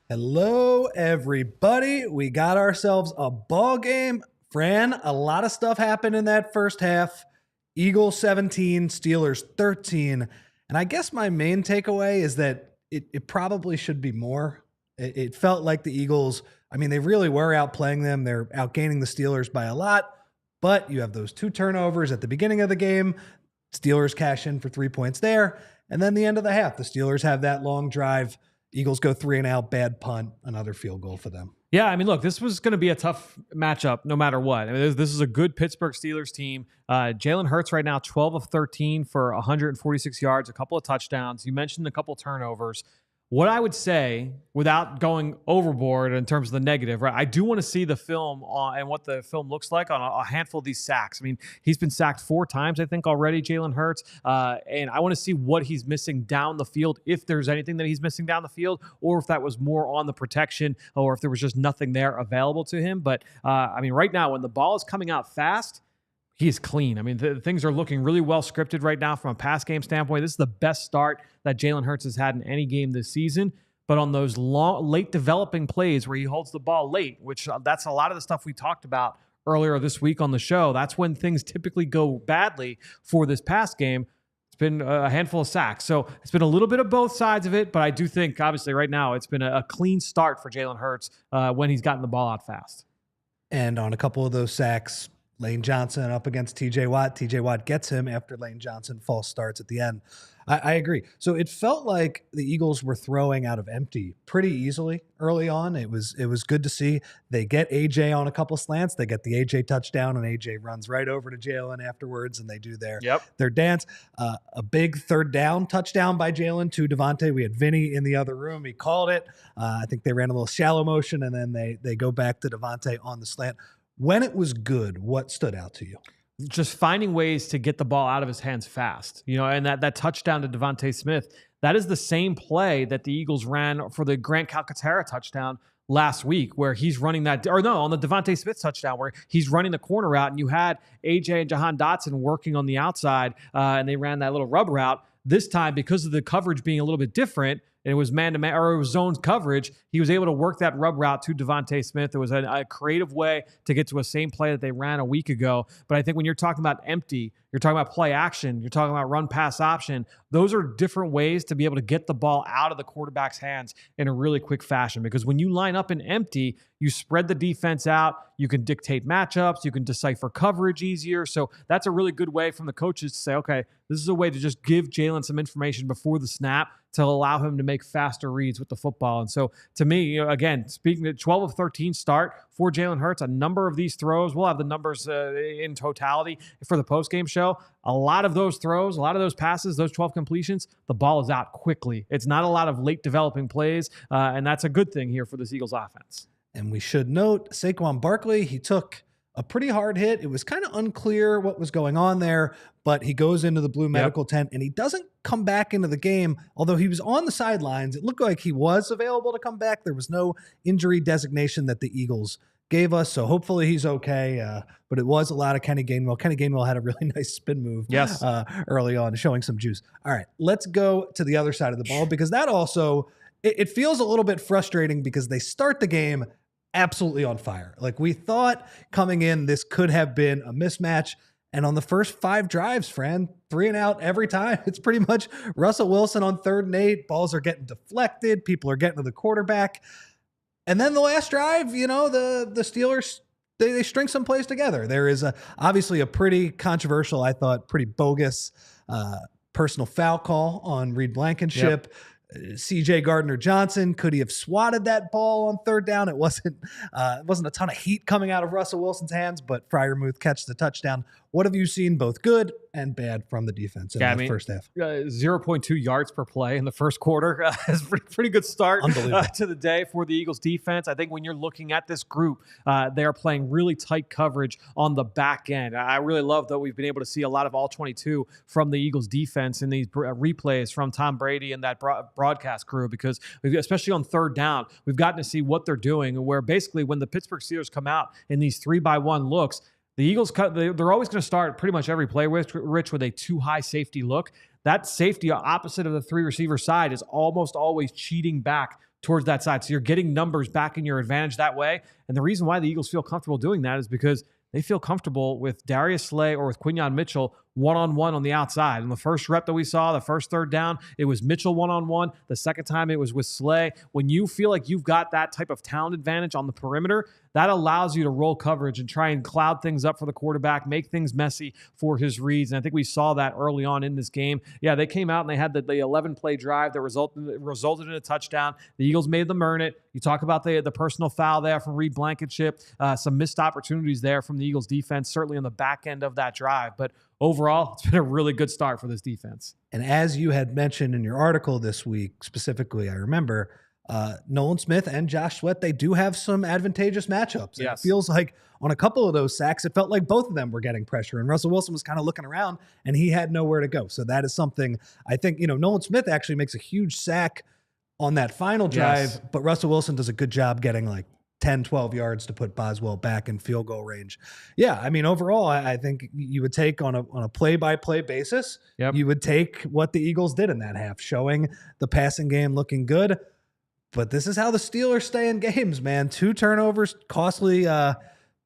Hello, everybody. We got ourselves a ball game. Fran, a lot of stuff happened in that first half. Eagles 17, Steelers 13. And I guess my main takeaway is that it probably should be more. It felt like the Eagles, I mean, they really were outplaying them. They're outgaining the Steelers by a lot. But you have those 2 turnovers at the beginning of the game. Steelers cash in for 3 points there. And then the end of the half, the Steelers have that long drive. Eagles go 3 and out, bad punt, another field goal for them. Yeah, I mean, look, this was going to be a tough matchup no matter what. I mean, this is a good Pittsburgh Steelers team. Jalen Hurts right now, 12 of 13 for 146 yards, a couple of touchdowns. You mentioned a couple of turnovers. What I would say, without going overboard in terms of the negative, right? I do want to see the film and what the film looks like on a handful of these sacks. I mean, he's been sacked 4 times, I think, already, Jalen Hurts. And I want to see what he's missing down the field, if there's anything that he's missing down the field, or if that was more on the protection, or if there was just nothing there available to him. But, I mean, right now, when the ball is coming out fast, he's clean. I mean, things are looking really well scripted right now from a pass game standpoint. This is the best start that Jalen Hurts has had in any game this season. But on those late developing plays where he holds the ball late, which that's a lot of the stuff we talked about earlier this week on the show, that's when things typically go badly for this pass game. It's been a handful of sacks. So it's been a little bit of both sides of it. But I do think, obviously, right now, it's been a clean start for Jalen Hurts when he's gotten the ball out fast. And on a couple of those sacks, Lane Johnson up against TJ Watt. TJ Watt gets him after Lane Johnson false starts at the end. I agree. So it felt like the Eagles were throwing out of empty pretty easily early on. It was good to see. They get AJ on a couple slants. They get the AJ touchdown, and AJ runs right over to Jalen afterwards, and they do their dance. A big third down touchdown by Jalen to DeVonta. We had Vinny in the other room. He called it. I think they ran a little shallow motion, and then they go back to DeVonta on the slant. When it was good, what stood out to you? Just finding ways to get the ball out of his hands fast, and that touchdown to DeVonta Smith, that is the same play that the Eagles ran for the Grant Calcaterra touchdown last week, where he's running on the DeVonta Smith touchdown, where he's running the corner route, and you had AJ and Jahan Dotson working on the outside, and they ran that little rub route. This time, because of the coverage being a little bit different, and it was man-to-man, or it was zone coverage, he was able to work that rub route to DeVonta Smith. It was a creative way to get to a same play that they ran a week ago. But I think when you're talking about empty, you're talking about play action, you're talking about run pass option, those are different ways to be able to get the ball out of the quarterback's hands in a really quick fashion. Because when you line up in empty, you spread the defense out, you can dictate matchups, you can decipher coverage easier. So that's a really good way from the coaches to say, okay, this is a way to just give Jalen some information before the snap to allow him to make faster reads with the football. And so to me, again, speaking of 12 of 13 start for Jalen Hurts, a number of these throws, we'll have the numbers in totality for the postgame show. A lot of those throws, a lot of those passes, those 12 completions, the ball is out quickly. It's not a lot of late developing plays, and that's a good thing here for this Eagles offense. And we should note, Saquon Barkley, he took a pretty hard hit. It was kind of unclear what was going on there, but he goes into the blue medical tent, and he doesn't come back into the game. Although he was on the sidelines, it looked like he was available to come back. There was no injury designation that the Eagles gave us, so hopefully he's okay. But it was a lot of Kenny Gainwell. Kenny Gainwell had a really nice spin move early on, showing some juice. All right, let's go to the other side of the ball, because that also, it feels a little bit frustrating because they start the game absolutely on fire. Like, we thought coming in, this could have been a mismatch. And on the first 5 drives, Fran, 3 and out every time. It's pretty much Russell Wilson on 3rd and 8. Balls are getting deflected. People are getting to the quarterback. And then the last drive, the Steelers, they string some plays together. There is obviously a pretty controversial, I thought, pretty bogus personal foul call on Reed Blankenship. CJ Gardner-Johnson, could he have swatted that ball on third down? It wasn't a ton of heat coming out of Russell Wilson's hands, but Freiermuth catches the touchdown. What have you seen, both good and bad, from the defense in the first half? 0.2 yards per play in the first quarter is a pretty good start to the day for the Eagles defense. I think when you're looking at this group, they are playing really tight coverage on the back end. I really love that we've been able to see a lot of all 22 from the Eagles defense in these replays from Tom Brady and that broadcast crew, because especially on third down, we've gotten to see what they're doing, where basically when the Pittsburgh Steelers come out in these 3-by-1 looks, the Eagles, they're always going to start pretty much every play, Rich, with a too high safety look. That safety opposite of the 3 receiver side is almost always cheating back towards that side. So you're getting numbers back in your advantage that way. And the reason why the Eagles feel comfortable doing that is because they feel comfortable with Darius Slay or with Quinyon Mitchell one-on-one on the outside. In the first rep that we saw, the first third down, it was Mitchell one-on-one. The second time it was with Slay. When you feel like you've got that type of talent advantage on the perimeter, that allows you to roll coverage and try and cloud things up for the quarterback, make things messy for his reads. And I think we saw that early on in this game. Yeah, they came out and they had the 11-play drive that resulted in a touchdown. The Eagles made them earn it. You talk about the personal foul there from Reed Blankenship, some missed opportunities there from the Eagles defense, certainly on the back end of that drive. But overall, it's been a really good start for this defense. And as you had mentioned in your article this week, specifically, I remember Nolan Smith and Josh Sweat, they do have some advantageous matchups. Yes. It feels like on a couple of those sacks, it felt like both of them were getting pressure, and Russell Wilson was kind of looking around and he had nowhere to go. So that is something I think, Nolan Smith actually makes a huge sack on that final drive, but Russell Wilson does a good job getting like 10, 12 yards to put Boswell back in field goal range. Yeah, I mean, overall, I think you would take on a play-by-play basis, you would take what the Eagles did in that half, showing the passing game looking good. But this is how the Steelers stay in games, man. 2 turnovers, costly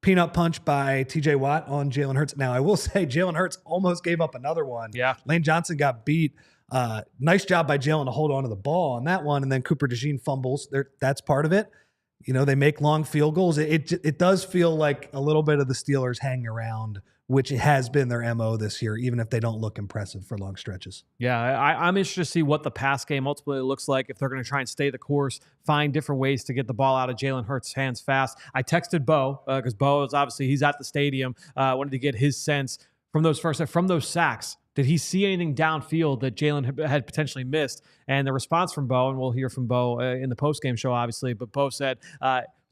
peanut punch by TJ Watt on Jalen Hurts. Now, I will say Jalen Hurts almost gave up another one. Yeah. Lane Johnson got beat. Nice job by Jalen to hold on to the ball on that one, and then Cooper DeJean fumbles. That's part of it. They make long field goals. It does feel like a little bit of the Steelers hang around, which has been their MO this year, even if they don't look impressive for long stretches. Yeah, I'm interested to see what the pass game ultimately looks like, if they're going to try and stay the course, find different ways to get the ball out of Jalen Hurts' hands fast. I texted Bo, because Bo is obviously, he's at the stadium, wanted to get his sense from those sacks. Did he see anything downfield that Jalen had potentially missed? And the response from Bo, and we'll hear from Bo in the postgame show, obviously, but Bo said,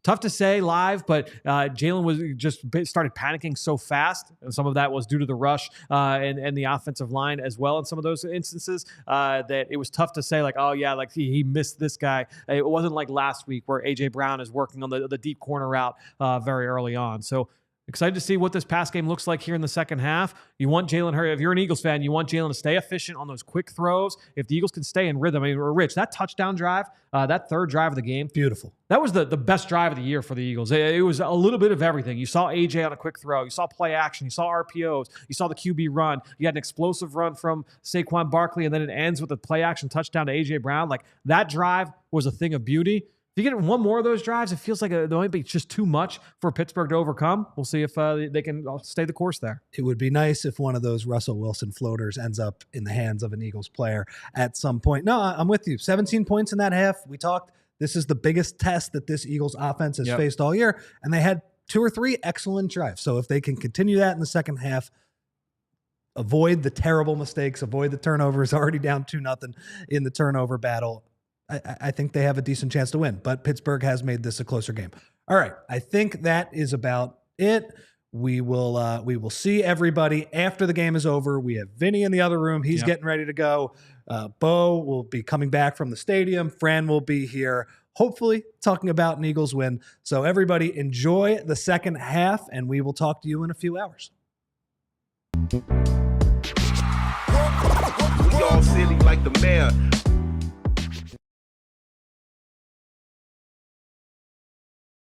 tough to say live, but Jalen was just started panicking so fast, and some of that was due to the rush and the offensive line as well in some of those instances, that it was tough to say, like, oh yeah, like he missed this guy. It wasn't like last week where A.J. Brown is working on the deep corner route very early on. So excited to see what this pass game looks like here in the second half. You want Jalen Hurts, if you're an Eagles fan, you want Jalen to stay efficient on those quick throws. If the Eagles can stay in rhythm, I mean, Rich, that touchdown drive, that third drive of the game, beautiful. That was the best drive of the year for the Eagles. It was a little bit of everything. You saw AJ on a quick throw. You saw play action. You saw RPOs. You saw the QB run. You had an explosive run from Saquon Barkley, and then it ends with a play action touchdown to AJ Brown. Like, that drive was a thing of beauty. If you get one more of those drives, it feels like it might be just too much for Pittsburgh to overcome. We'll see if they can stay the course there. It would be nice if one of those Russell Wilson floaters ends up in the hands of an Eagles player at some point. No, I'm with you. 17 points in that half. We talked, this is the biggest test that this Eagles offense has faced all year, and they had 2 or 3 excellent drives. So if they can continue that in the second half, avoid the terrible mistakes, avoid the turnovers, already down 2-0 in the turnover battle, I think they have a decent chance to win, but Pittsburgh has made this a closer game. All right. I think that is about it. We will see everybody after the game is over. We have Vinny in the other room. He's getting ready to go. Bo will be coming back from the stadium. Fran will be here, hopefully talking about an Eagles win. So everybody enjoy the second half, and we will talk to you in a few hours. We all silly like the mayor.